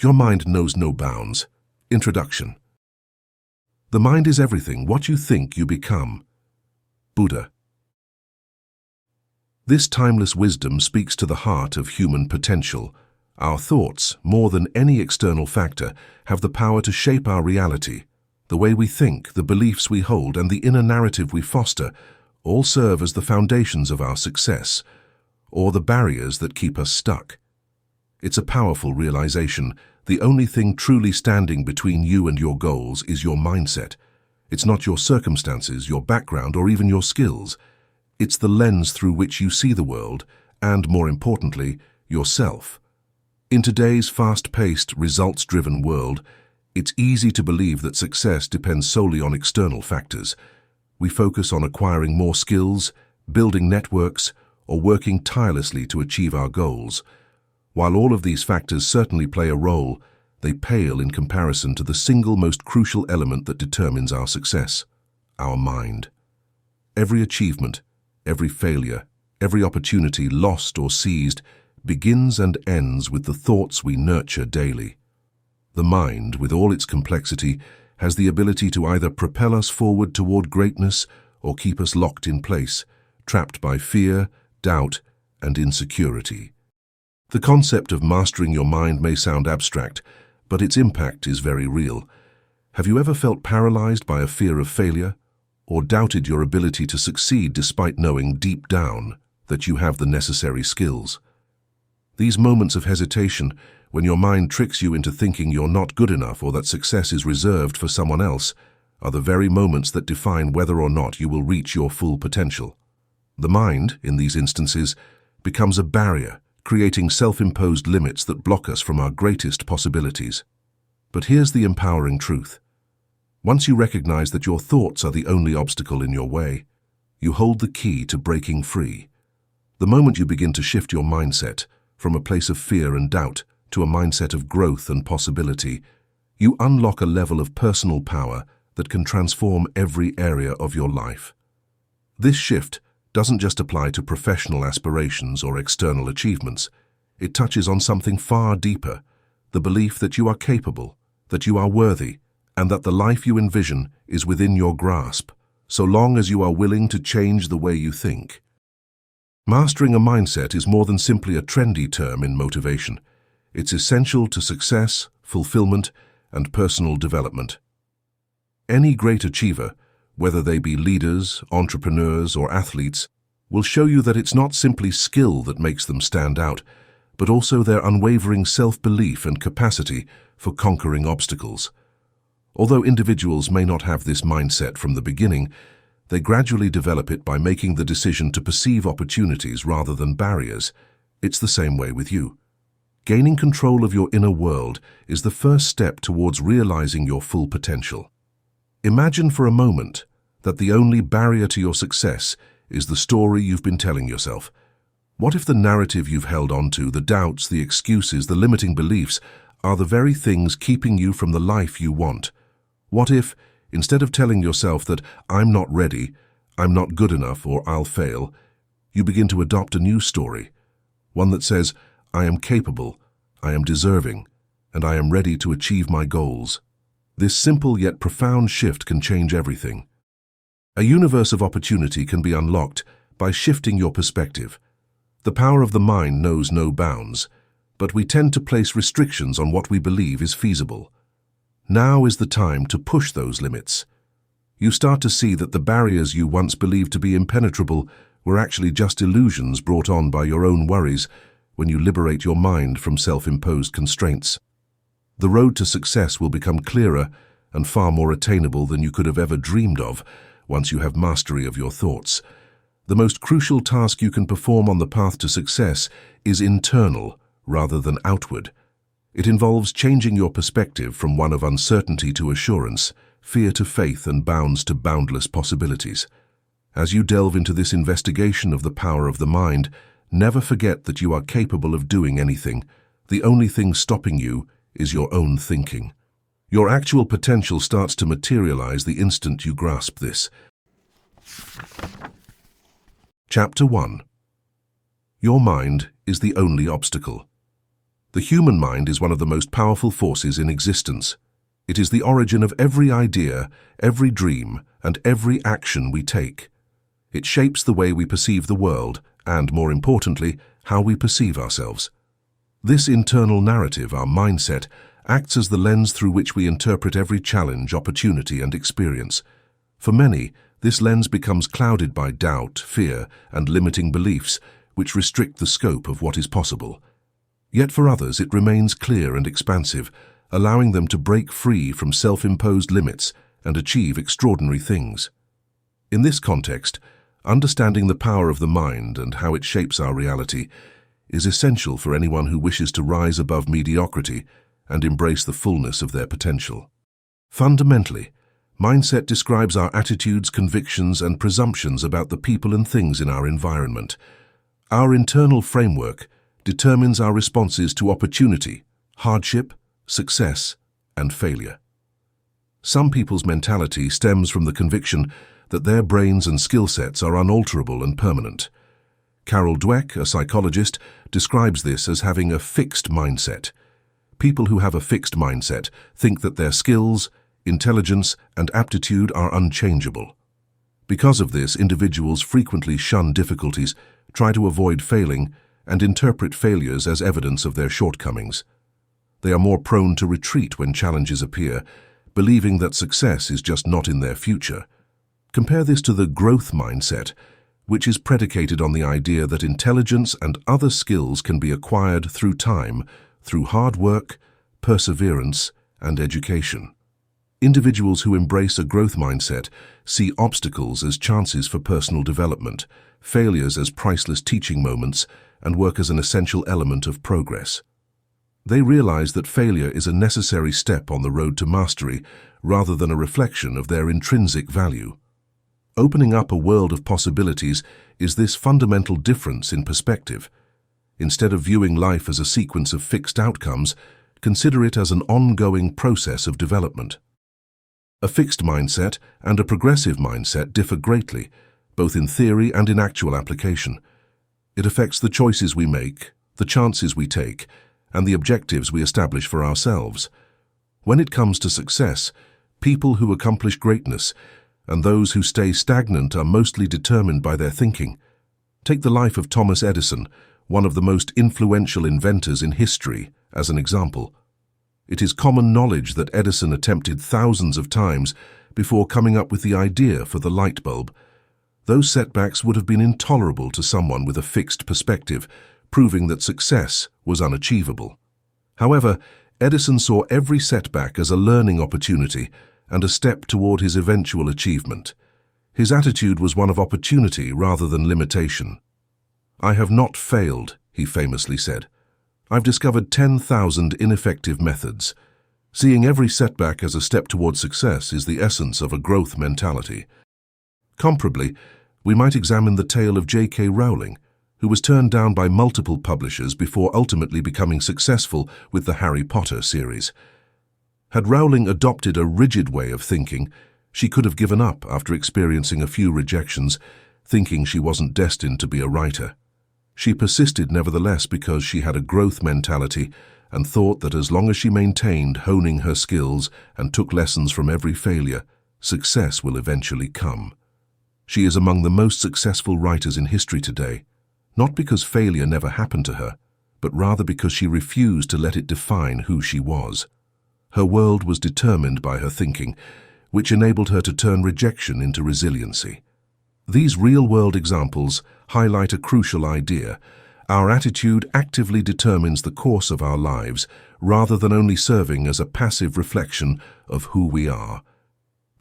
Your mind knows no bounds. Introduction. The mind is everything. What you think, you become. Buddha. This timeless wisdom speaks to the heart of human potential. Our thoughts, more than any external factor, have the power to shape our reality. The way we think, the beliefs we hold, and the inner narrative we foster all serve as the foundations of our success, or the barriers that keep us stuck. It's a powerful realization. The only thing truly standing between you and your goals is your mindset. It's not your circumstances, your background, or even your skills. It's the lens through which you see the world, and, more importantly, yourself. In today's fast-paced, results-driven world, it's easy to believe that success depends solely on external factors. We focus on acquiring more skills, building networks, or working tirelessly to achieve our goals. While all of these factors certainly play a role, they pale in comparison to the single most crucial element that determines our success: our mind. Every achievement, every failure, every opportunity lost or seized begins and ends with the thoughts we nurture daily. The mind, with all its complexity, has the ability to either propel us forward toward greatness or keep us locked in place, trapped by fear, doubt, and insecurity. The concept of mastering your mind may sound abstract, but its impact is very real. Have you ever felt paralyzed by a fear of failure, or doubted your ability to succeed despite knowing deep down that you have the necessary skills? These moments of hesitation, when your mind tricks you into thinking you're not good enough or that success is reserved for someone else, are the very moments that define whether or not you will reach your full potential. The mind, in these instances, becomes a barrier, creating self-imposed limits that block us from our greatest possibilities. But here's the empowering truth. Once you recognize that your thoughts are the only obstacle in your way, you hold the key to breaking free. The moment you begin to shift your mindset from a place of fear and doubt to a mindset of growth and possibility, you unlock a level of personal power that can transform every area of your life. This shift doesn't just apply to professional aspirations or external achievements. It touches on something far deeper: the belief that you are capable, that you are worthy, and that the life you envision is within your grasp, so long as you are willing to change the way you think. Mastering a mindset is more than simply a trendy term in motivation. It's essential to success, fulfillment, and personal development. Any great achiever, whether they be leaders, entrepreneurs, or athletes, will show you that it's not simply skill that makes them stand out, but also their unwavering self-belief and capacity for conquering obstacles. Although individuals may not have this mindset from the beginning, they gradually develop it by making the decision to perceive opportunities rather than barriers. It's the same way with you. Gaining control of your inner world is the first step towards realizing your full potential. Imagine for a moment that the only barrier to your success is the story you've been telling yourself. What if the narrative you've held onto, the doubts, the excuses, the limiting beliefs, are the very things keeping you from the life you want? What if, instead of telling yourself that "I'm not ready, I'm not good enough, or I'll fail," you begin to adopt a new story, one that says, "I am capable, I am deserving, and I am ready to achieve my goals"? This simple yet profound shift can change everything. A universe of opportunity can be unlocked by shifting your perspective. The power of the mind knows no bounds, but we tend to place restrictions on what we believe is feasible. Now is the time to push those limits. You start to see that the barriers you once believed to be impenetrable were actually just illusions brought on by your own worries when you liberate your mind from self-imposed constraints. The road to success will become clearer and far more attainable than you could have ever dreamed of once you have mastery of your thoughts. The most crucial task you can perform on the path to success is internal rather than outward. It involves changing your perspective from one of uncertainty to assurance, fear to faith, and bounds to boundless possibilities. As you delve into this investigation of the power of the mind, never forget that you are capable of doing anything. The only thing stopping you is your own thinking. Your actual potential starts to materialize the instant you grasp this. Chapter 1. Your mind is the only obstacle. The human mind is one of the most powerful forces in existence. It is the origin of every idea, every dream, and every action we take. It shapes the way we perceive the world and, more importantly, how we perceive ourselves. This internal narrative, our mindset, acts as the lens through which we interpret every challenge, opportunity, and experience. For many, this lens becomes clouded by doubt, fear, and limiting beliefs, which restrict the scope of what is possible. Yet for others, it remains clear and expansive, allowing them to break free from self-imposed limits and achieve extraordinary things. In this context, understanding the power of the mind and how it shapes our reality is essential for anyone who wishes to rise above mediocrity and embrace the fullness of their potential. Fundamentally, mindset describes our attitudes, convictions, and presumptions about the people and things in our environment. Our internal framework determines our responses to opportunity, hardship, success, and failure. Some people's mentality stems from the conviction that their brains and skill sets are unalterable and permanent. Carol Dweck, a psychologist, describes this as having a fixed mindset. People who have a fixed mindset think that their skills, intelligence, and aptitude are unchangeable. Because of this, individuals frequently shun difficulties, try to avoid failing, and interpret failures as evidence of their shortcomings. They are more prone to retreat when challenges appear, believing that success is just not in their future. Compare this to the growth mindset, which is predicated on the idea that intelligence and other skills can be acquired through time, through hard work, perseverance, and education. Individuals who embrace a growth mindset see obstacles as chances for personal development, failures as priceless teaching moments, and work as an essential element of progress. They realize that failure is a necessary step on the road to mastery rather than a reflection of their intrinsic value. Opening up a world of possibilities is this fundamental difference in perspective. Instead of viewing life as a sequence of fixed outcomes, consider it as an ongoing process of development. A fixed mindset and a progressive mindset differ greatly, both in theory and in actual application. It affects the choices we make, the chances we take, and the objectives we establish for ourselves. When it comes to success, people who accomplish greatness and those who stay stagnant are mostly determined by their thinking. Take the life of Thomas Edison, one of the most influential inventors in history, as an example. It is common knowledge that Edison attempted thousands of times before coming up with the idea for the light bulb. Those setbacks would have been intolerable to someone with a fixed perspective, proving that success was unachievable. However, Edison saw every setback as a learning opportunity and a step toward his eventual achievement. His attitude was one of opportunity rather than limitation. "I have not failed," he famously said. "I've discovered 10,000 ineffective methods." Seeing every setback as a step toward success is the essence of a growth mentality. Comparably, we might examine the tale of J.K. Rowling, who was turned down by multiple publishers before ultimately becoming successful with the Harry Potter series. Had Rowling adopted a rigid way of thinking, she could have given up after experiencing a few rejections, thinking she wasn't destined to be a writer. She persisted nevertheless because she had a growth mentality and thought that as long as she maintained honing her skills and took lessons from every failure, success will eventually come. She is among the most successful writers in history today, not because failure never happened to her, but rather because she refused to let it define who she was. Her world was determined by her thinking, which enabled her to turn rejection into resiliency. These real-world examples highlight a crucial idea. Our attitude actively determines the course of our lives, rather than only serving as a passive reflection of who we are.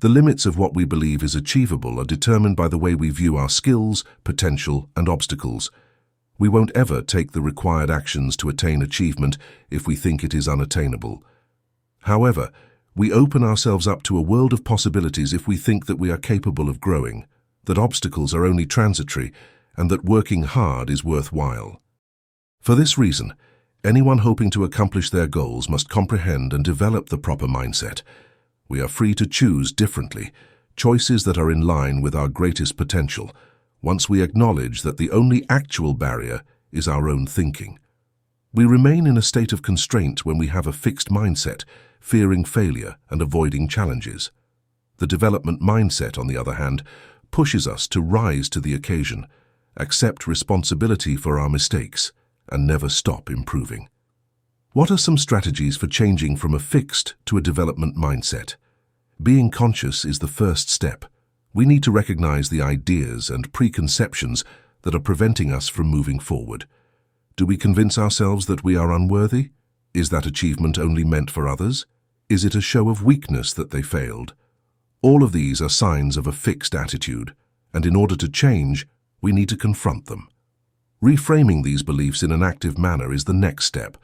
The limits of what we believe is achievable are determined by the way we view our skills, potential, and obstacles. We won't ever take the required actions to attain achievement if we think it is unattainable. However, we open ourselves up to a world of possibilities if we think that we are capable of growing, that obstacles are only transitory, and that working hard is worthwhile. For this reason, anyone hoping to accomplish their goals must comprehend and develop the proper mindset. We are free to choose differently, choices that are in line with our greatest potential, once we acknowledge that the only actual barrier is our own thinking. We remain in a state of constraint when we have a fixed mindset, fearing failure and avoiding challenges. The development mindset, on the other hand, pushes us to rise to the occasion, accept responsibility for our mistakes, and never stop improving. What are some strategies for changing from a fixed to a development mindset? Being conscious is the first step. We need to recognize the ideas and preconceptions that are preventing us from moving forward. Do we convince ourselves that we are unworthy? Is that achievement only meant for others? Is it a show of weakness that they failed? All of these are signs of a fixed attitude, and in order to change, we need to confront them. Reframing these beliefs in an active manner is the next step.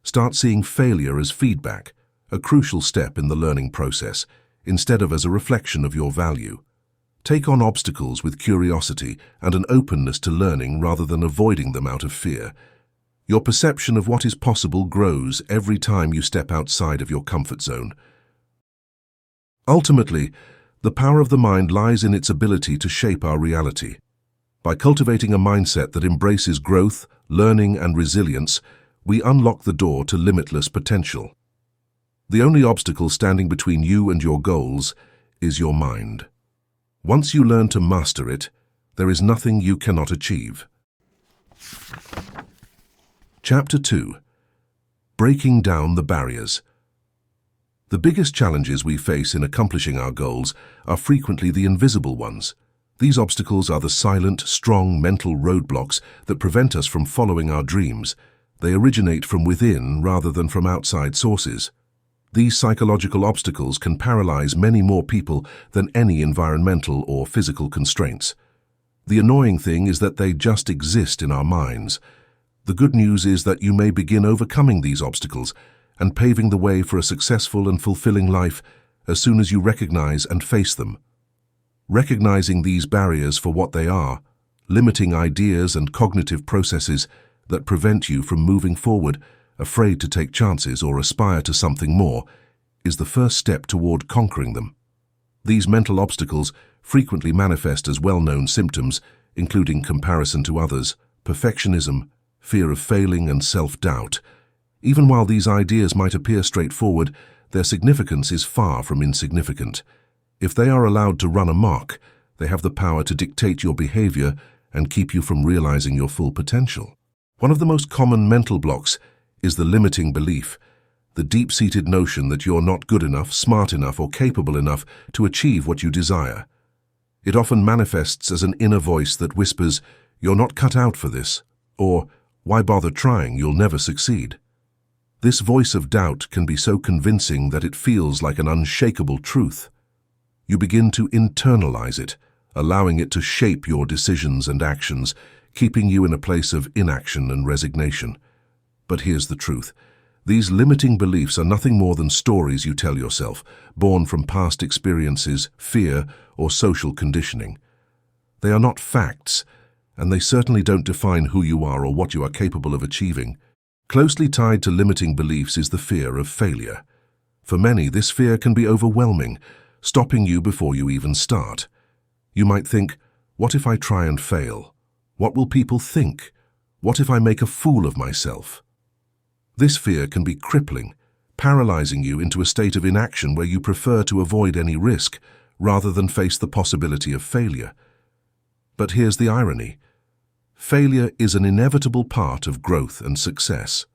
Start seeing failure as feedback, a crucial step in the learning process, instead of as a reflection of your value. Take on obstacles with curiosity and an openness to learning rather than avoiding them out of fear. Your perception of what is possible grows every time you step outside of your comfort zone. Ultimately, the power of the mind lies in its ability to shape our reality. By cultivating a mindset that embraces growth, learning, and resilience, we unlock the door to limitless potential. The only obstacle standing between you and your goals is your mind. Once you learn to master it, there is nothing you cannot achieve. Chapter 2. Breaking down the barriers. The biggest challenges we face in accomplishing our goals are frequently the invisible ones. These obstacles are the silent, strong mental roadblocks that prevent us from following our dreams. They originate from within rather than from outside sources. These psychological obstacles can paralyze many more people than any environmental or physical constraints. The annoying thing is that they just exist in our minds. The good news is that you may begin overcoming these obstacles and paving the way for a successful and fulfilling life as soon as you recognize and face them. Recognizing these barriers for what they are, limiting ideas and cognitive processes that prevent you from moving forward, afraid to take chances or aspire to something more, is the first step toward conquering them. These mental obstacles frequently manifest as well-known symptoms, including comparison to others, perfectionism, fear of failing, and self-doubt. Even while these ideas might appear straightforward, their significance is far from insignificant. If they are allowed to run amok, they have the power to dictate your behavior and keep you from realizing your full potential. One of the most common mental blocks is the limiting belief, the deep-seated notion that you're not good enough, smart enough, or capable enough to achieve what you desire. It often manifests as an inner voice that whispers, "You're not cut out for this," or "Why bother trying, you'll never succeed." This voice of doubt can be so convincing that it feels like an unshakable truth. You begin to internalize it, allowing it to shape your decisions and actions, keeping you in a place of inaction and resignation. But here's the truth. These limiting beliefs are nothing more than stories you tell yourself, born from past experiences, fear, or social conditioning. They are not facts, and they certainly don't define who you are or what you are capable of achieving. Closely tied to limiting beliefs is the fear of failure. For many, this fear can be overwhelming, stopping you before you even start. You might think, what if I try and fail? What will people think? What if I make a fool of myself? This fear can be crippling, paralyzing you into a state of inaction where you prefer to avoid any risk rather than face the possibility of failure. But here's the irony. Failure is an inevitable part of growth and success.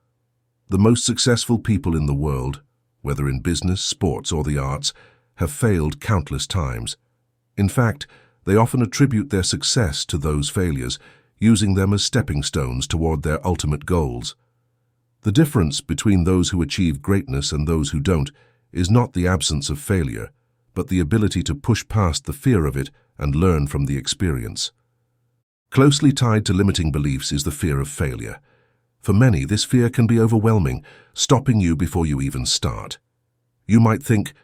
The most successful people in the world, whether in business, sports, or the arts, have failed countless times. In fact, they often attribute their success to those failures, using them as stepping stones toward their ultimate goals. The difference between those who achieve greatness and those who don't is not the absence of failure, but the ability to push past the fear of it and learn from the experience. Closely tied to limiting beliefs is the fear of failure. For many, this fear can be overwhelming, stopping you before you even start. You might think,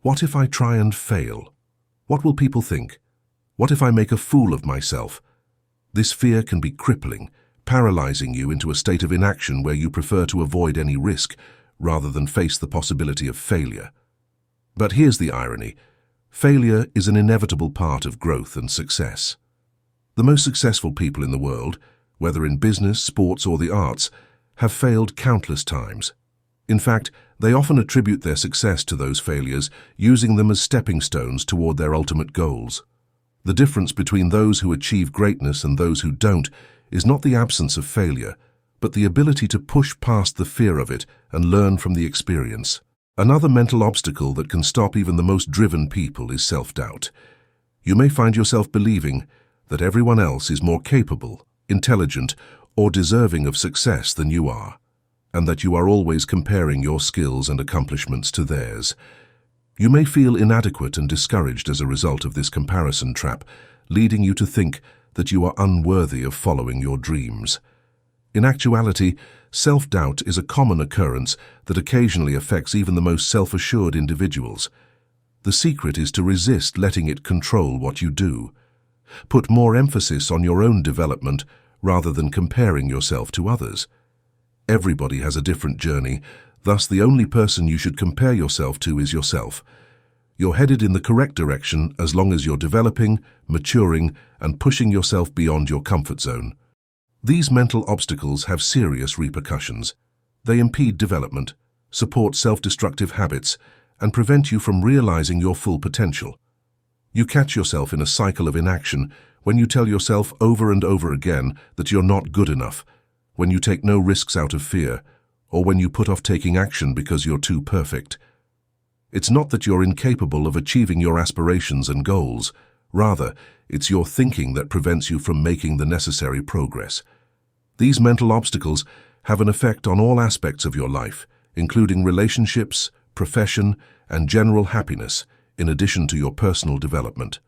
what if I try and fail? What will people think? What if I make a fool of myself? This fear can be crippling, paralyzing you into a state of inaction where you prefer to avoid any risk rather than face the possibility of failure. But here's the irony. Failure is an inevitable part of growth and success. The most successful people in the world, whether in business, sports, or the arts, have failed countless times. In fact, they often attribute their success to those failures, using them as stepping stones toward their ultimate goals. The difference between those who achieve greatness and those who don't is not the absence of failure, but the ability to push past the fear of it and learn from the experience. Another mental obstacle that can stop even the most driven people is self-doubt. You may find yourself believing that everyone else is more capable, intelligent, or deserving of success than you are, and that you are always comparing your skills and accomplishments to theirs. You may feel inadequate and discouraged as a result of this comparison trap, leading you to think that you are unworthy of following your dreams. In actuality, self-doubt is a common occurrence that occasionally affects even the most self-assured individuals. The secret is to resist letting it control what you do. Put more emphasis on your own development rather than comparing yourself to others. Everybody has a different journey, thus the only person you should compare yourself to is yourself. You're headed in the correct direction as long as you're developing, maturing, and pushing yourself beyond your comfort zone. These mental obstacles have serious repercussions. They impede development, support self-destructive habits, and prevent you from realizing your full potential. You catch yourself in a cycle of inaction when you tell yourself over and over again that you're not good enough, when you take no risks out of fear, or when you put off taking action because you're too perfect. It's not that you're incapable of achieving your aspirations and goals. Rather, it's your thinking that prevents you from making the necessary progress. These mental obstacles have an effect on all aspects of your life, including relationships, profession, and general happiness, in addition to your personal development.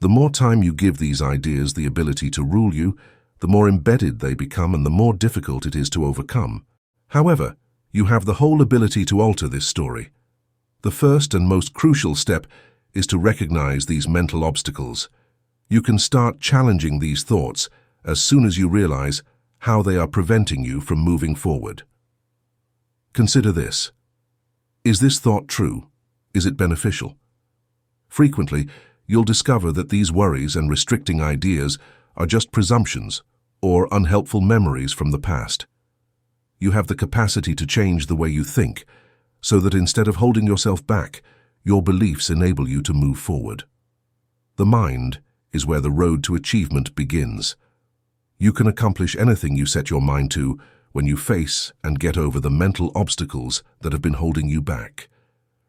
The more time you give these ideas the ability to rule you, the more embedded they become and the more difficult it is to overcome. However, you have the whole ability to alter this story. The first and most crucial step is to recognize these mental obstacles. You can start challenging these thoughts as soon as you realize how they are preventing you from moving forward. Consider this. Is this thought true? Is it beneficial? Frequently, you'll discover that these worries and restricting ideas are just presumptions or unhelpful memories from the past. You have the capacity to change the way you think, so that instead of holding yourself back, your beliefs enable you to move forward. The mind is where the road to achievement begins. You can accomplish anything you set your mind to when you face and get over the mental obstacles that have been holding you back.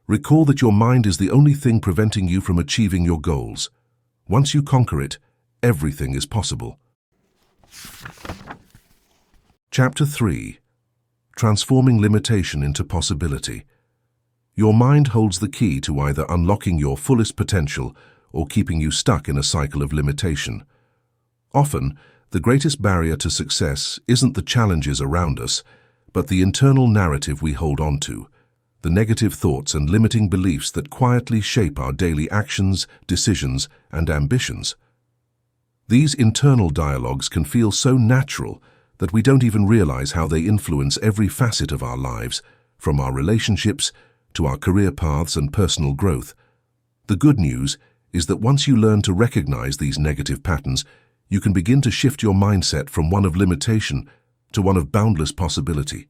Recall that your mind is the only thing preventing you from achieving your goals. Once you conquer it, everything is possible. Chapter 3. Transforming limitation into possibility. Your mind holds the key to either unlocking your fullest potential or keeping you stuck in a cycle of limitation. Often, the greatest barrier to success isn't the challenges around us, but the internal narrative we hold on to, the negative thoughts and limiting beliefs that quietly shape our daily actions, decisions, and ambitions. These internal dialogues can feel so natural that we don't even realize how they influence every facet of our lives, from our relationships to our career paths and personal growth. The good news is that once you learn to recognize these negative patterns, you can begin to shift your mindset from one of limitation to one of boundless possibility.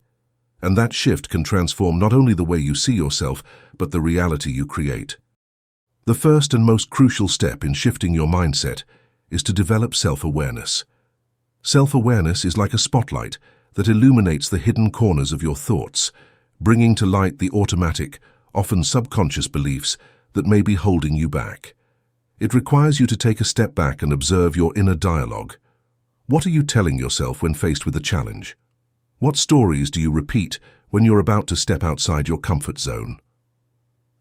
And that shift can transform not only the way you see yourself, but the reality you create. The first and most crucial step in shifting your mindset is to develop self-awareness. Self-awareness is like a spotlight that illuminates the hidden corners of your thoughts, bringing to light the automatic, often subconscious beliefs that may be holding you back. It requires you to take a step back and observe your inner dialogue. What are you telling yourself when faced with a challenge? What stories do you repeat when you're about to step outside your comfort zone?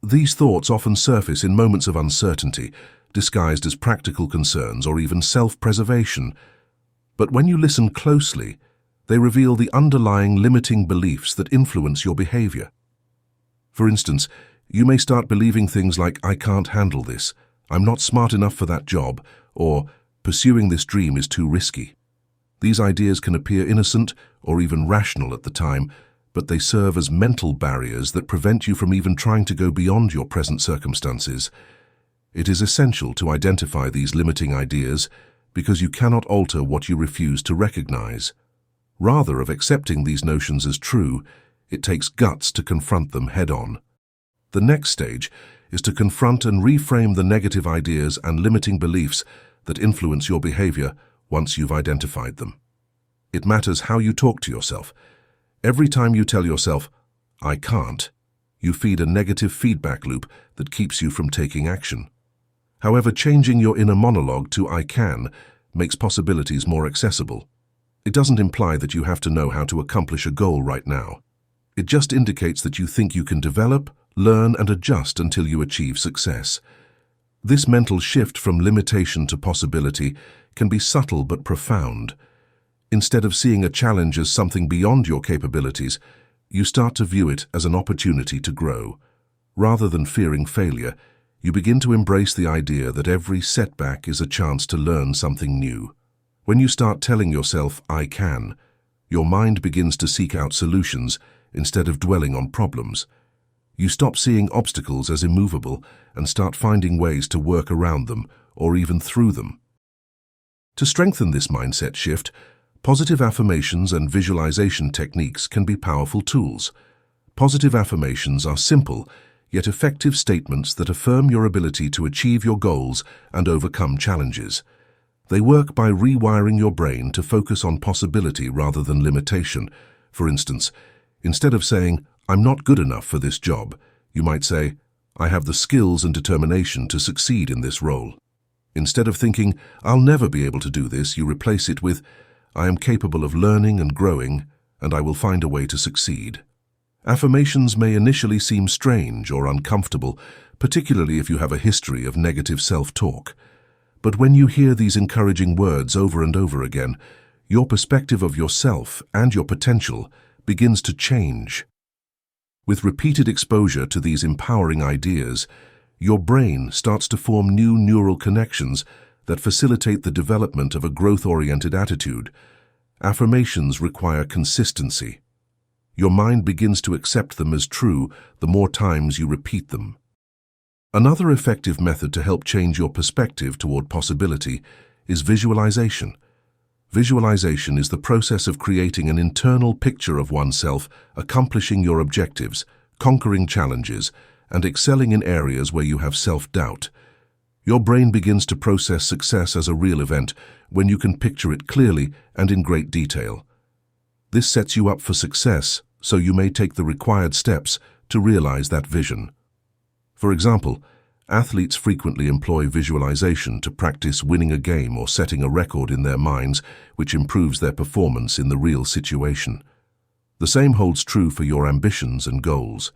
These thoughts often surface in moments of uncertainty, disguised as practical concerns or even self-preservation. But when you listen closely, they reveal the underlying limiting beliefs that influence your behavior. For instance, you may start believing things like, "I can't handle this," "I'm not smart enough for that job," or "pursuing this dream is too risky." These ideas can appear innocent or even rational at the time, but they serve as mental barriers that prevent you from even trying to go beyond your present circumstances. It is essential to identify these limiting ideas because you cannot alter what you refuse to recognize. Rather of accepting these notions as true, it takes guts to confront them head-on. The next stage is to confront and reframe the negative ideas and limiting beliefs that influence your behavior once you've identified them. It matters how you talk to yourself. Every time you tell yourself, "I can't," you feed a negative feedback loop that keeps you from taking action. However, changing your inner monologue to "I can" makes possibilities more accessible. It doesn't imply that you have to know how to accomplish a goal right now. It just indicates that you think you can develop, learn, and adjust until you achieve success. This mental shift from limitation to possibility can be subtle but profound. Instead of seeing a challenge as something beyond your capabilities, you start to view it as an opportunity to grow. Rather than fearing failure, you begin to embrace the idea that every setback is a chance to learn something new. When you start telling yourself, "I can," your mind begins to seek out solutions instead of dwelling on problems. You stop seeing obstacles as immovable and start finding ways to work around them or even through them. To strengthen this mindset shift, positive affirmations and visualization techniques can be powerful tools. Positive affirmations are simple, yet effective statements that affirm your ability to achieve your goals and overcome challenges. They work by rewiring your brain to focus on possibility rather than limitation. For instance, instead of saying, "I'm not good enough for this job," you might say, "I have the skills and determination to succeed in this role." Instead of thinking, "I'll never be able to do this," you replace it with, "I am capable of learning and growing, and I will find a way to succeed." Affirmations may initially seem strange or uncomfortable, particularly if you have a history of negative self-talk. But when you hear these encouraging words over and over again, your perspective of yourself and your potential begins to change. With repeated exposure to these empowering ideas, your brain starts to form new neural connections that facilitate the development of a growth-oriented attitude. Affirmations require consistency. Your mind begins to accept them as true the more times you repeat them. Another effective method to help change your perspective toward possibility is visualization. Visualization is the process of creating an internal picture of oneself accomplishing your objectives, conquering challenges, and excelling in areas where you have self-doubt. Your brain begins to process success as a real event when you can picture it clearly and in great detail. This sets you up for success, so you may take the required steps to realize that vision. For example, athletes frequently employ visualization to practice winning a game or setting a record in their minds, which improves their performance in the real situation. The same holds true for your ambitions and goals.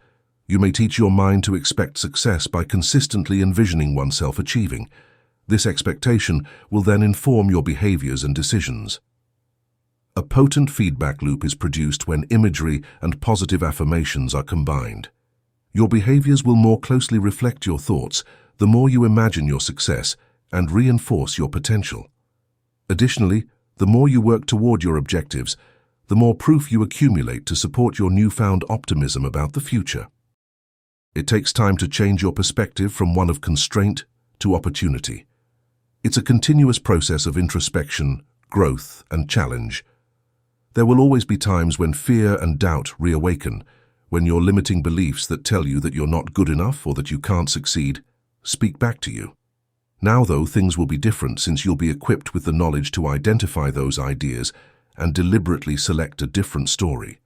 You may teach your mind to expect success by consistently envisioning oneself achieving. This expectation will then inform your behaviors and decisions. A potent feedback loop is produced when imagery and positive affirmations are combined. Your behaviors will more closely reflect your thoughts the more you imagine your success and reinforce your potential. Additionally, the more you work toward your objectives, the more proof you accumulate to support your newfound optimism about the future. It takes time to change your perspective from one of constraint to opportunity. It's a continuous process of introspection, growth, and challenge. There will always be times when fear and doubt reawaken, when your limiting beliefs that tell you that you're not good enough or that you can't succeed speak back to you. Now, though, things will be different since you'll be equipped with the knowledge to identify those ideas and deliberately select a different story.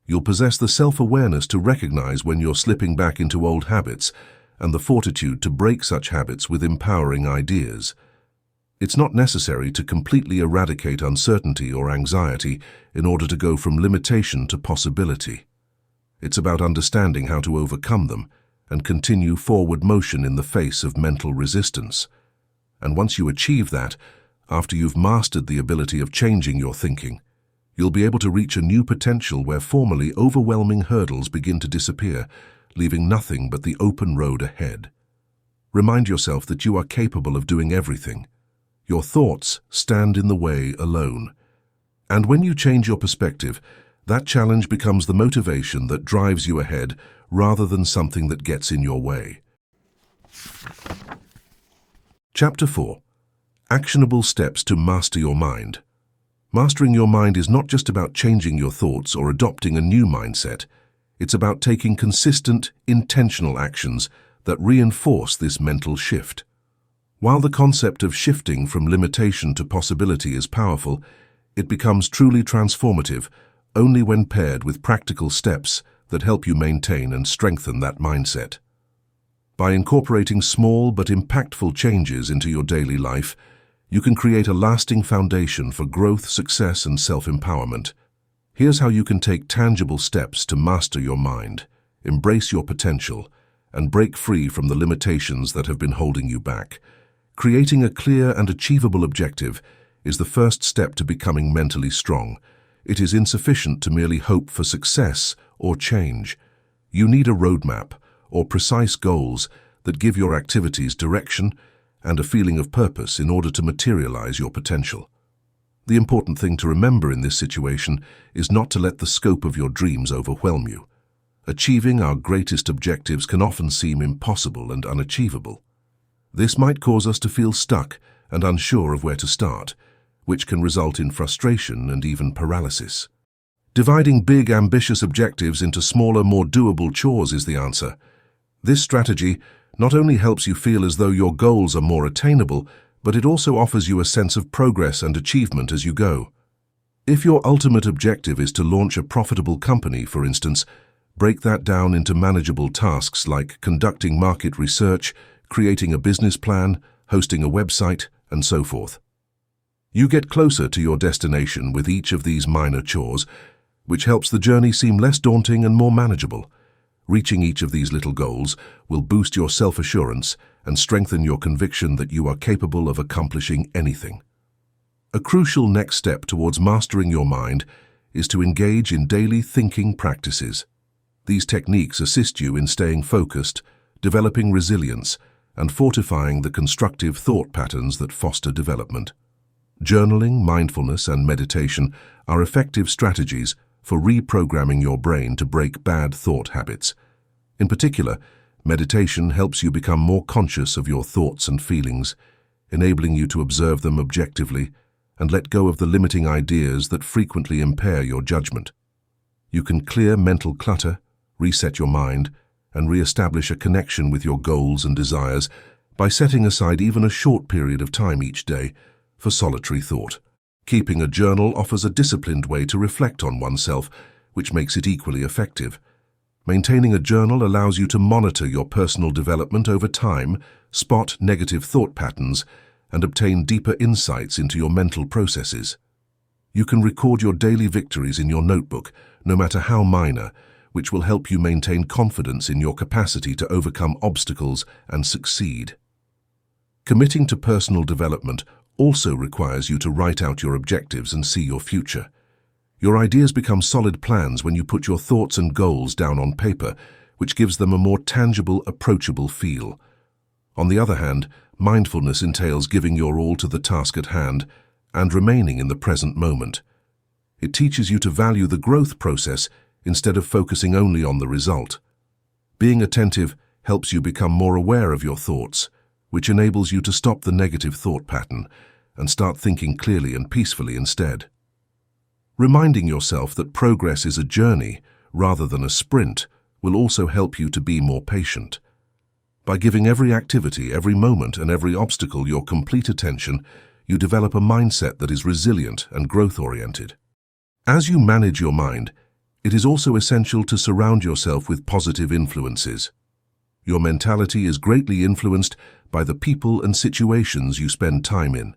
You'll possess the self-awareness to recognize when you're slipping back into old habits and the fortitude to break such habits with empowering ideas. It's not necessary to completely eradicate uncertainty or anxiety in order to go from limitation to possibility. It's about understanding how to overcome them and continue forward motion in the face of mental resistance. And once you achieve that, after you've mastered the ability of changing your thinking, you'll be able to reach a new potential where formerly overwhelming hurdles begin to disappear, leaving nothing but the open road ahead. Remind yourself that you are capable of doing everything. Your thoughts stand in the way alone. And when you change your perspective, that challenge becomes the motivation that drives you ahead rather than something that gets in your way. Chapter 4. Actionable Steps to Master Your Mind. Mastering your mind is not just about changing your thoughts or adopting a new mindset. It's about taking consistent, intentional actions that reinforce this mental shift. While the concept of shifting from limitation to possibility is powerful, it becomes truly transformative only when paired with practical steps that help you maintain and strengthen that mindset. By incorporating small but impactful changes into your daily life, you can create a lasting foundation for growth, success, and self-empowerment. Here's how you can take tangible steps to master your mind, embrace your potential, and break free from the limitations that have been holding you back. Creating a clear and achievable objective is the first step to becoming mentally strong. It is insufficient to merely hope for success or change. You need a roadmap or precise goals that give your activities direction and a feeling of purpose in order to materialize your potential. The important thing to remember in this situation is not to let the scope of your dreams overwhelm you. Achieving our greatest objectives can often seem impossible and unachievable. This might cause us to feel stuck and unsure of where to start, which can result in frustration and even paralysis. Dividing big, ambitious objectives into smaller, more doable chores is the answer. This strategy not only helps you feel as though your goals are more attainable, but it also offers you a sense of progress and achievement as you go. If your ultimate objective is to launch a profitable company, for instance, break that down into manageable tasks like conducting market research, creating a business plan, hosting a website, and so forth. You get closer to your destination with each of these minor chores, which helps the journey seem less daunting and more manageable. Reaching each of these little goals will boost your self-assurance and strengthen your conviction that you are capable of accomplishing anything. A crucial next step towards mastering your mind is to engage in daily thinking practices. These techniques assist you in staying focused, developing resilience, and fortifying the constructive thought patterns that foster development. Journaling, mindfulness, and meditation are effective strategies for reprogramming your brain to break bad thought habits. In particular, meditation helps you become more conscious of your thoughts and feelings, enabling you to observe them objectively and let go of the limiting ideas that frequently impair your judgment. You can clear mental clutter, reset your mind, and re-establish a connection with your goals and desires by setting aside even a short period of time each day for solitary thought. Keeping a journal offers a disciplined way to reflect on oneself, which makes it equally effective. Maintaining a journal allows you to monitor your personal development over time, spot negative thought patterns, and obtain deeper insights into your mental processes. You can record your daily victories in your notebook, no matter how minor, which will help you maintain confidence in your capacity to overcome obstacles and succeed. Committing to personal development also requires you to write out your objectives and see your future. Your ideas become solid plans when you put your thoughts and goals down on paper, which gives them a more tangible, approachable feel. On the other hand, mindfulness entails giving your all to the task at hand and remaining in the present moment. It teaches you to value the growth process instead of focusing only on the result. Being attentive helps you become more aware of your thoughts, which enables you to stop the negative thought pattern and start thinking clearly and peacefully instead. Reminding yourself that progress is a journey rather than a sprint will also help you to be more patient. By giving every activity, every moment, and every obstacle your complete attention, you develop a mindset that is resilient and growth-oriented. As you manage your mind, it is also essential to surround yourself with positive influences. Your mentality is greatly influenced by the people and situations you spend time in.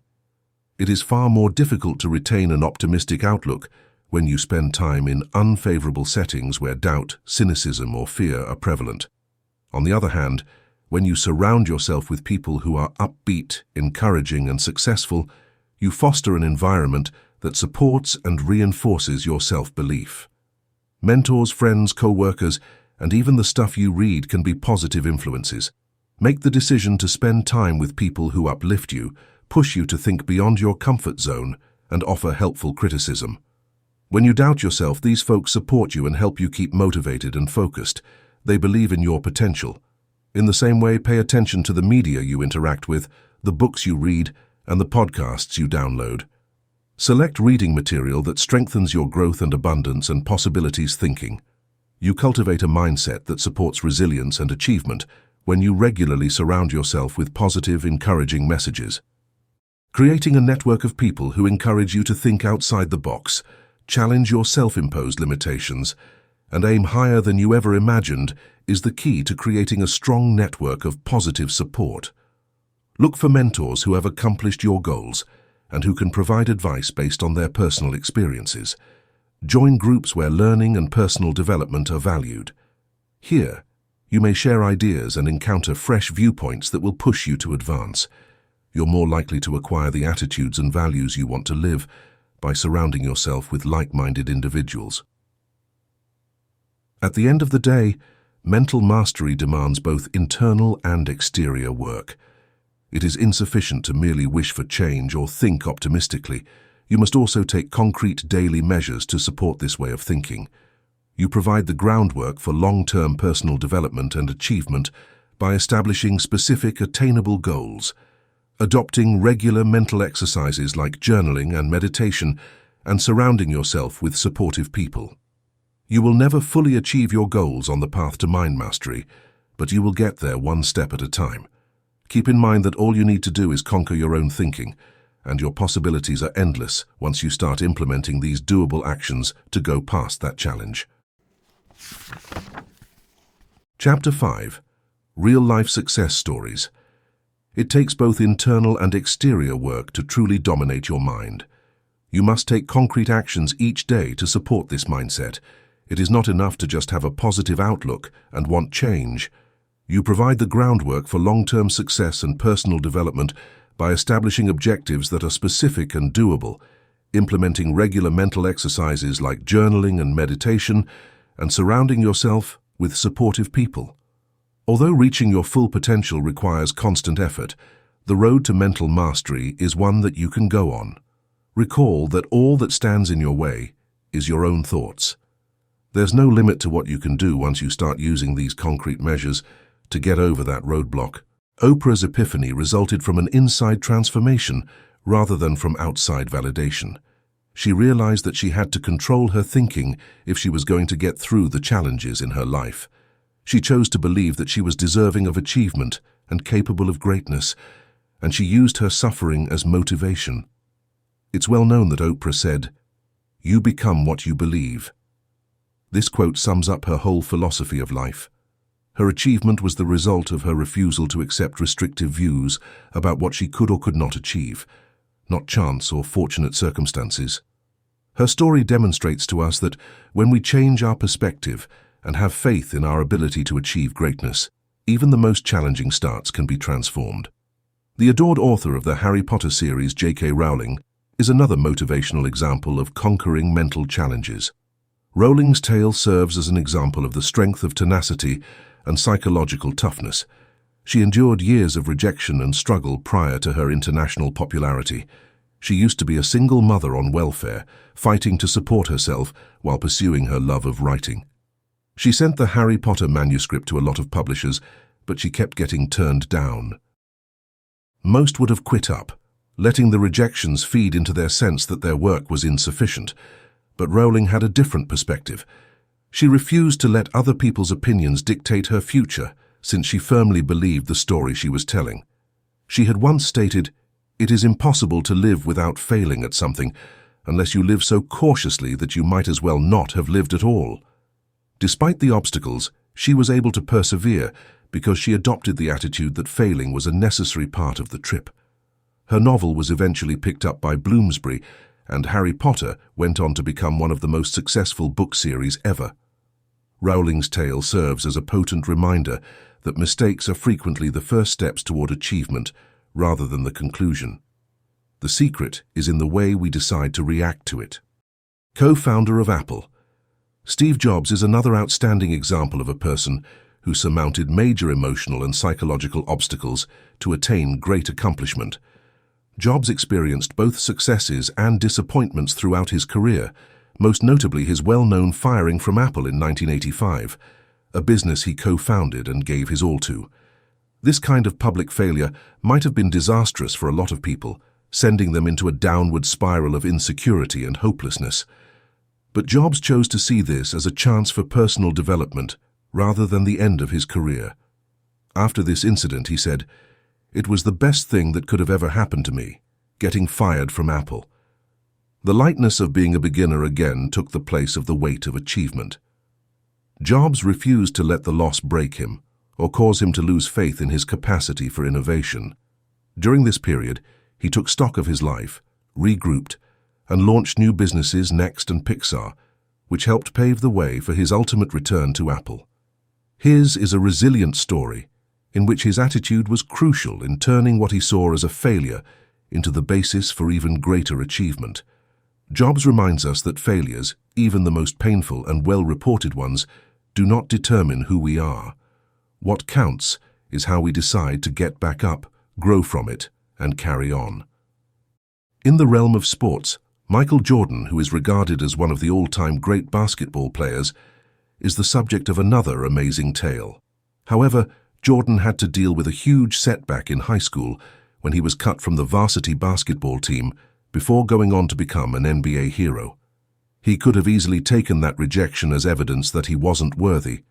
It is far more difficult to retain an optimistic outlook when you spend time in unfavorable settings where doubt, cynicism, or fear are prevalent. On the other hand, when you surround yourself with people who are upbeat, encouraging, and successful, you foster an environment that supports and reinforces your self-belief. Mentors, friends, co-workers, and even the stuff you read can be positive influences. Make the decision to spend time with people who uplift you, push you to think beyond your comfort zone, and offer helpful criticism. When you doubt yourself, these folks support you and help you keep motivated and focused. They believe in your potential. In the same way, pay attention to the media you interact with, the books you read, and the podcasts you download. Select reading material that strengthens your growth and abundance and possibilities thinking. You cultivate a mindset that supports resilience and achievement when you regularly surround yourself with positive, encouraging messages. Creating a network of people who encourage you to think outside the box, challenge your self-imposed limitations, and aim higher than you ever imagined is the key to creating a strong network of positive support. Look for mentors who have accomplished your goals and who can provide advice based on their personal experiences. Join groups where learning and personal development are valued. Here, you may share ideas and encounter fresh viewpoints that will push you to advance. You're more likely to acquire the attitudes and values you want to live by surrounding yourself with like-minded individuals. At the end of the day, mental mastery demands both internal and exterior work. It is insufficient to merely wish for change or think optimistically. You must also take concrete daily measures to support this way of thinking. You provide the groundwork for long-term personal development and achievement by establishing specific, attainable goals, adopting regular mental exercises like journaling and meditation, and surrounding yourself with supportive people. You will never fully achieve your goals on the path to mind mastery, but you will get there one step at a time. Keep in mind that all you need to do is conquer your own thinking, and your possibilities are endless once you start implementing these doable actions to go past that challenge. Chapter 5. Real-life success stories. It takes both internal and exterior work to truly dominate your mind. You must take concrete actions each day to support this mindset. It is not enough to just have a positive outlook and want change. You provide the groundwork for long-term success and personal development by establishing objectives that are specific and doable, implementing regular mental exercises like journaling and meditation, and surrounding yourself with supportive people. Although reaching your full potential requires constant effort, the road to mental mastery is one that you can go on. Recall that all that stands in your way is your own thoughts. There's no limit to what you can do once you start using these concrete measures to get over that roadblock. Oprah's epiphany resulted from an inside transformation rather than from outside validation. She realized that she had to control her thinking if she was going to get through the challenges in her life. She chose to believe that she was deserving of achievement and capable of greatness, and she used her suffering as motivation. It's well known that Oprah said, "You become what you believe." This quote sums up her whole philosophy of life. Her achievement was the result of her refusal to accept restrictive views about what she could or could not achieve, not chance or fortunate circumstances. Her story demonstrates to us that when we change our perspective and have faith in our ability to achieve greatness, even the most challenging starts can be transformed. The adored author of the Harry Potter series, J.K. Rowling, is another motivational example of conquering mental challenges. Rowling's tale serves as an example of the strength of tenacity and psychological toughness. She endured years of rejection and struggle prior to her international popularity. She used to be a single mother on welfare, fighting to support herself while pursuing her love of writing. She sent the Harry Potter manuscript to a lot of publishers, but she kept getting turned down. Most would have quit up, letting the rejections feed into their sense that their work was insufficient. But Rowling had a different perspective. She refused to let other people's opinions dictate her future, since she firmly believed the story she was telling. She had once stated, "It is impossible to live without failing at something, unless you live so cautiously that you might as well not have lived at all." Despite the obstacles, she was able to persevere because she adopted the attitude that failing was a necessary part of the trip. Her novel was eventually picked up by Bloomsbury, and Harry Potter went on to become one of the most successful book series ever. Rowling's tale serves as a potent reminder that mistakes are frequently the first steps toward achievement rather than the conclusion. The secret is in the way we decide to react to it. Co-founder of Apple. Steve Jobs is another outstanding example of a person who surmounted major emotional and psychological obstacles to attain great accomplishment. Jobs experienced both successes and disappointments throughout his career, most notably his well-known firing from Apple in 1985, a business he co-founded and gave his all to. This kind of public failure might have been disastrous for a lot of people, sending them into a downward spiral of insecurity and hopelessness. But Jobs chose to see this as a chance for personal development rather than the end of his career. After this incident, he said, "It was the best thing that could have ever happened to me, getting fired from Apple." The lightness of being a beginner again took the place of the weight of achievement. Jobs refused to let the loss break him or cause him to lose faith in his capacity for innovation. During this period, he took stock of his life, regrouped, and launched new businesses Next and Pixar, which helped pave the way for his ultimate return to Apple. His is a resilient story in which his attitude was crucial in turning what he saw as a failure into the basis for even greater achievement. Jobs reminds us that failures, even the most painful and well-reported ones, do not determine who we are. What counts is how we decide to get back up, grow from it, and carry on. In the realm of sports, Michael Jordan, who is regarded as one of the all-time great basketball players, is the subject of another amazing tale. However, Jordan had to deal with a huge setback in high school when he was cut from the varsity basketball team before going on to become an NBA hero. He could have easily taken that rejection as evidence that he wasn't worthy.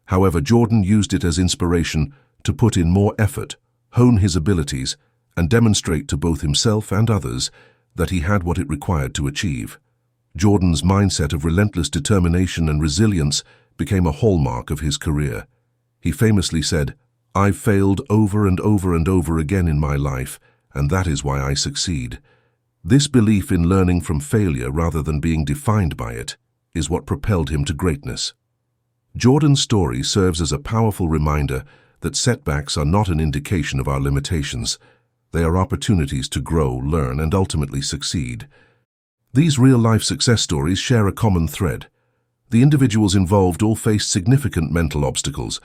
However, Jordan used it as inspiration to put in more effort, hone his abilities, and demonstrate to both himself and others that he had what it required to achieve. Jordan's mindset of relentless determination and resilience became a hallmark of his career. He famously said, "I've failed over and over and over again in my life, and that is why I succeed." This belief in learning from failure rather than being defined by it is what propelled him to greatness. Jordan's story serves as a powerful reminder that setbacks are not an indication of our limitations. They are opportunities to grow, learn, and ultimately succeed. These real-life success stories share a common thread. The individuals involved all faced significant mental obstacles,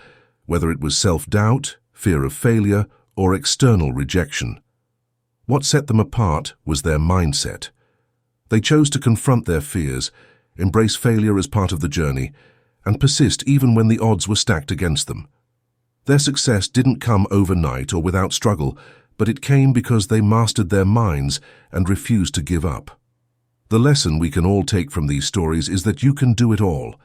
whether it was self-doubt, fear of failure, or external rejection. What set them apart was their mindset. They chose to confront their fears, embrace failure as part of the journey, and persist even when the odds were stacked against them. Their success didn't come overnight or without struggle, but it came because they mastered their minds and refused to give up. The lesson we can all take from these stories is that you can do it all.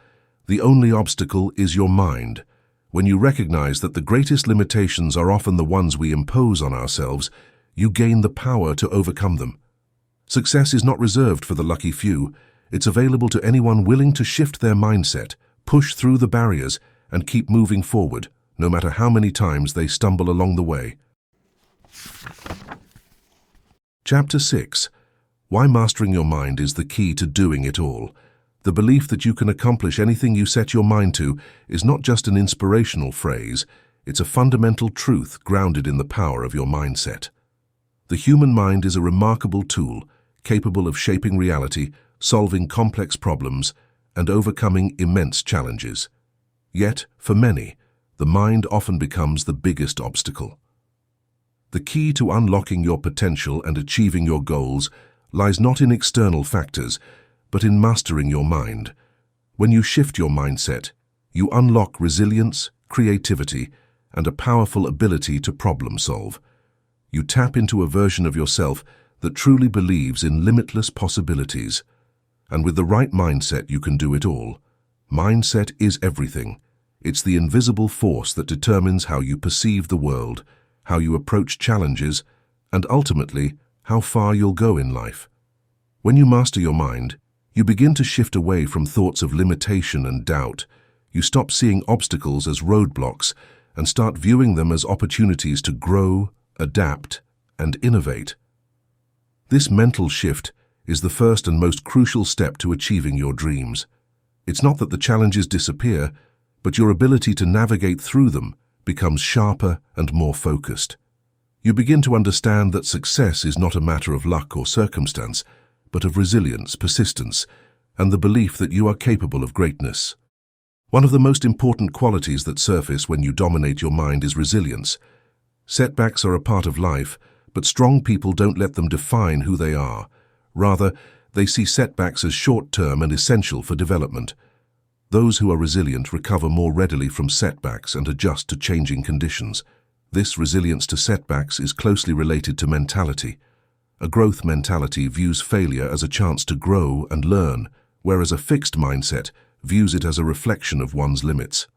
The only obstacle is your mind. When you recognize that the greatest limitations are often the ones we impose on ourselves, you gain the power to overcome them. Success is not reserved for the lucky few. It's available to anyone willing to shift their mindset, push through the barriers, and keep moving forward, no matter how many times they stumble along the way. Chapter 6. Why mastering your mind is the key to doing it all. The belief that you can accomplish anything you set your mind to is not just an inspirational phrase, it's a fundamental truth grounded in the power of your mindset. The human mind is a remarkable tool, capable of shaping reality, solving complex problems, and overcoming immense challenges. Yet, for many, the mind often becomes the biggest obstacle. The key to unlocking your potential and achieving your goals lies not in external factors, but in mastering your mind. When you shift your mindset, you unlock resilience, creativity, and a powerful ability to problem solve. You tap into a version of yourself that truly believes in limitless possibilities. And with the right mindset, you can do it all. Mindset is everything. It's the invisible force that determines how you perceive the world, how you approach challenges, and ultimately, how far you'll go in life. When you master your mind, you begin to shift away from thoughts of limitation and doubt. You stop seeing obstacles as roadblocks and start viewing them as opportunities to grow, adapt, and innovate. This mental shift is the first and most crucial step to achieving your dreams. It's not that the challenges disappear, but your ability to navigate through them becomes sharper and more focused. You begin to understand that success is not a matter of luck or circumstance, but of resilience, persistence, and the belief that you are capable of greatness. One of the most important qualities that surface when you dominate your mind is resilience. Setbacks are a part of life, but strong people don't let them define who they are. Rather, they see setbacks as short-term and essential for development. Those who are resilient recover more readily from setbacks and adjust to changing conditions. This resilience to setbacks is closely related to mentality. A growth mentality views failure as a chance to grow and learn, whereas a fixed mindset views it as a reflection of one's limits.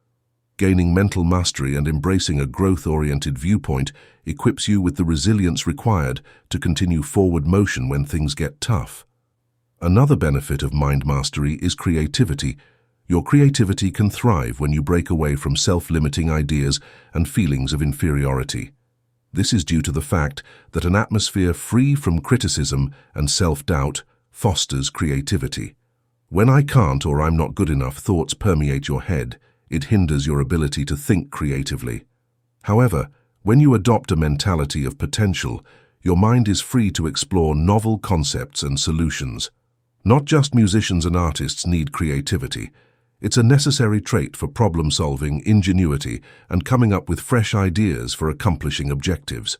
Gaining mental mastery and embracing a growth-oriented viewpoint equips you with the resilience required to continue forward motion when things get tough. Another benefit of mind mastery is creativity. Your creativity can thrive when you break away from self-limiting ideas and feelings of inferiority. This is due to the fact that an atmosphere free from criticism and self-doubt fosters creativity. When "I can't" or "I'm not good enough" thoughts permeate your head, it hinders your ability to think creatively. However, when you adopt a mentality of potential, your mind is free to explore novel concepts and solutions. Not just musicians and artists need creativity. It's a necessary trait for problem-solving, ingenuity, and coming up with fresh ideas for accomplishing objectives.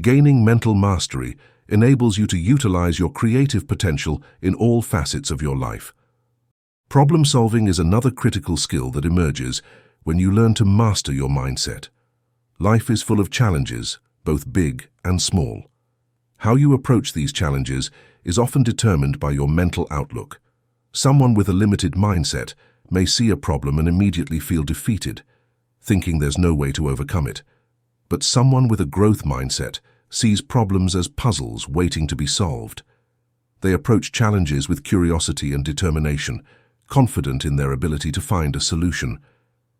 Gaining mental mastery enables you to utilize your creative potential in all facets of your life. Problem-solving is another critical skill that emerges when you learn to master your mindset. Life is full of challenges, both big and small. How you approach these challenges is often determined by your mental outlook. Someone with a limited mindset may see a problem and immediately feel defeated, thinking there's no way to overcome it. But someone with a growth mindset sees problems as puzzles waiting to be solved. They approach challenges with curiosity and determination, confident in their ability to find a solution.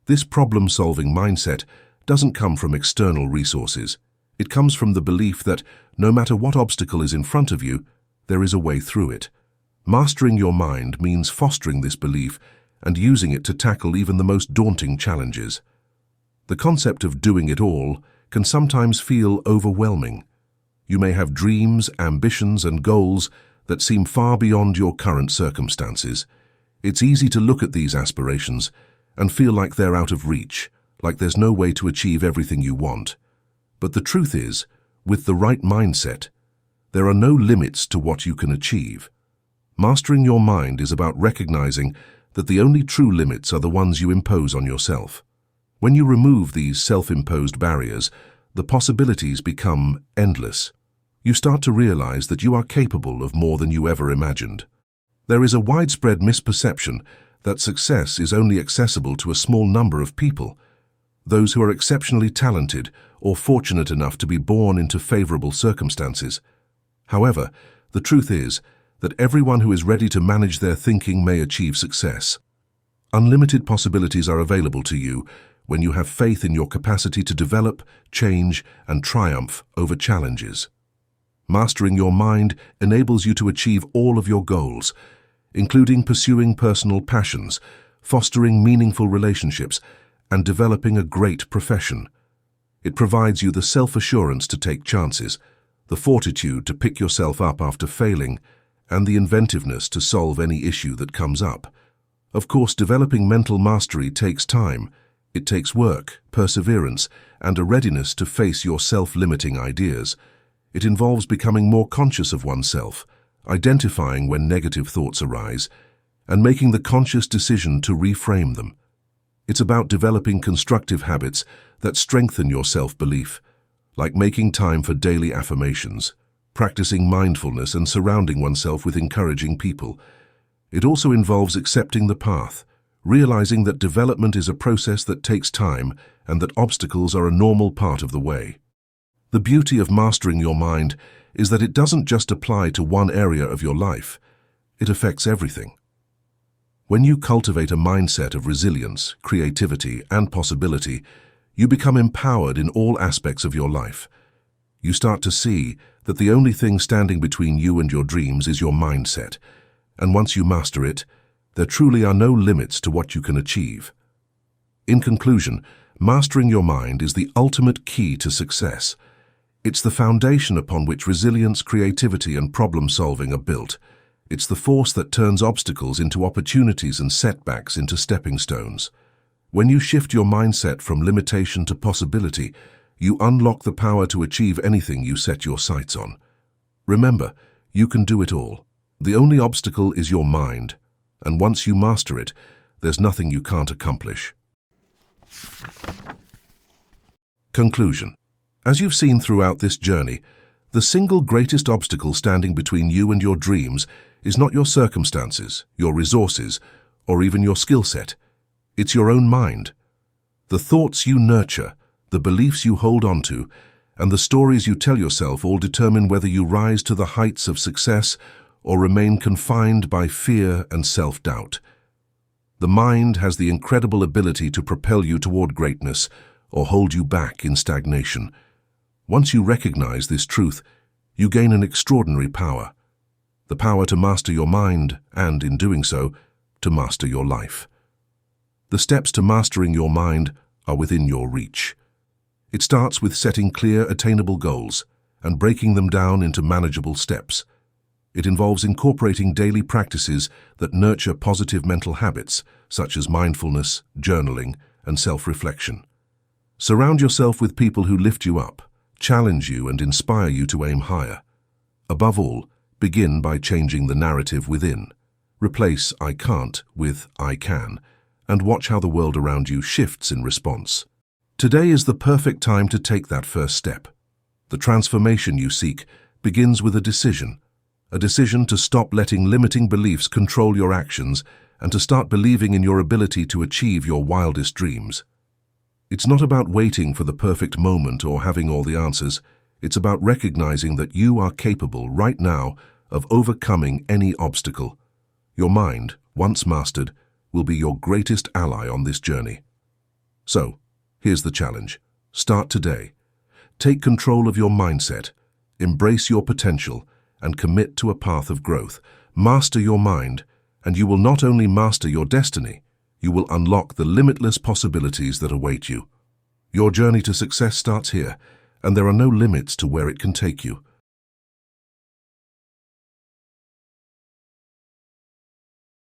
This problem-solving mindset doesn't come from external resources. It comes from the belief that no matter what obstacle is in front of you, there is a way through it. Mastering your mind means fostering this belief and using it to tackle even the most daunting challenges. The concept of doing it all can sometimes feel overwhelming. You may have dreams, ambitions, and goals that seem far beyond your current circumstances. It's easy to look at these aspirations and feel like they're out of reach, like there's no way to achieve everything you want. But the truth is, with the right mindset, there are no limits to what you can achieve. Mastering your mind is about recognizing that the only true limits are the ones you impose on yourself. When you remove these self-imposed barriers, the possibilities become endless. You start to realize that you are capable of more than you ever imagined. There is a widespread misperception that success is only accessible to a small number of people, those who are exceptionally talented or fortunate enough to be born into favorable circumstances. However, the truth is that everyone who is ready to manage their thinking may achieve success. Unlimited possibilities are available to you when you have faith in your capacity to develop, change, and triumph over challenges. Mastering your mind enables you to achieve all of your goals, including pursuing personal passions, fostering meaningful relationships, and developing a great profession. It provides you the self-assurance to take chances, the fortitude to pick yourself up after failing, and the inventiveness to solve any issue that comes up. Of course, developing mental mastery takes time. It takes work, perseverance, and a readiness to face your self-limiting ideas. It involves becoming more conscious of oneself, identifying when negative thoughts arise, and making the conscious decision to reframe them. It's about developing constructive habits that strengthen your self-belief, like making time for daily affirmations, practicing mindfulness, and surrounding oneself with encouraging people. It also involves accepting the path, realizing that development is a process that takes time and that obstacles are a normal part of the way. The beauty of mastering your mind is that it doesn't just apply to one area of your life. It affects everything. When you cultivate a mindset of resilience, creativity, and possibility, you become empowered in all aspects of your life. You start to see that the only thing standing between you and your dreams is your mindset, and once you master it, there truly are no limits to what you can achieve. In conclusion, mastering your mind is the ultimate key to success. It's the foundation upon which resilience, creativity, and problem-solving are built. It's the force that turns obstacles into opportunities and setbacks into stepping stones. When you shift your mindset from limitation to possibility, you unlock the power to achieve anything you set your sights on. Remember, you can do it all. The only obstacle is your mind, and once you master it, there's nothing you can't accomplish. Conclusion. As you've seen throughout this journey, The single greatest obstacle standing between you and your dreams is not your circumstances, your resources, or even your skill set. It's your own mind. The thoughts you nurture, the beliefs you hold on to, and the stories you tell yourself all determine whether you rise to the heights of success or remain confined by fear and self-doubt. The mind has the incredible ability to propel you toward greatness or hold you back in stagnation. Once you recognize this truth, you gain an extraordinary power. The power to master your mind and, in doing so, to master your life. The steps to mastering your mind are within your reach. It starts with setting clear, attainable goals and breaking them down into manageable steps. It involves incorporating daily practices that nurture positive mental habits, such as mindfulness, journaling, and self-reflection. Surround yourself with people who lift you up, challenge you, and inspire you to aim higher. Above all, begin by changing the narrative within. Replace "I can't" with "I can," and watch how the world around you shifts in response. Today is the perfect time to take that first step. The transformation you seek begins with a decision to stop letting limiting beliefs control your actions and to start believing in your ability to achieve your wildest dreams. It's not about waiting for the perfect moment or having all the answers. It's about recognizing that you are capable right now of overcoming any obstacle. Your mind, once mastered, will be your greatest ally on this journey. So, here's the challenge. Start today. Take control of your mindset, embrace your potential, and commit to a path of growth. Master your mind, and you will not only master your destiny, you will unlock the limitless possibilities that await you. Your journey to success starts here, and there are no limits to where it can take you.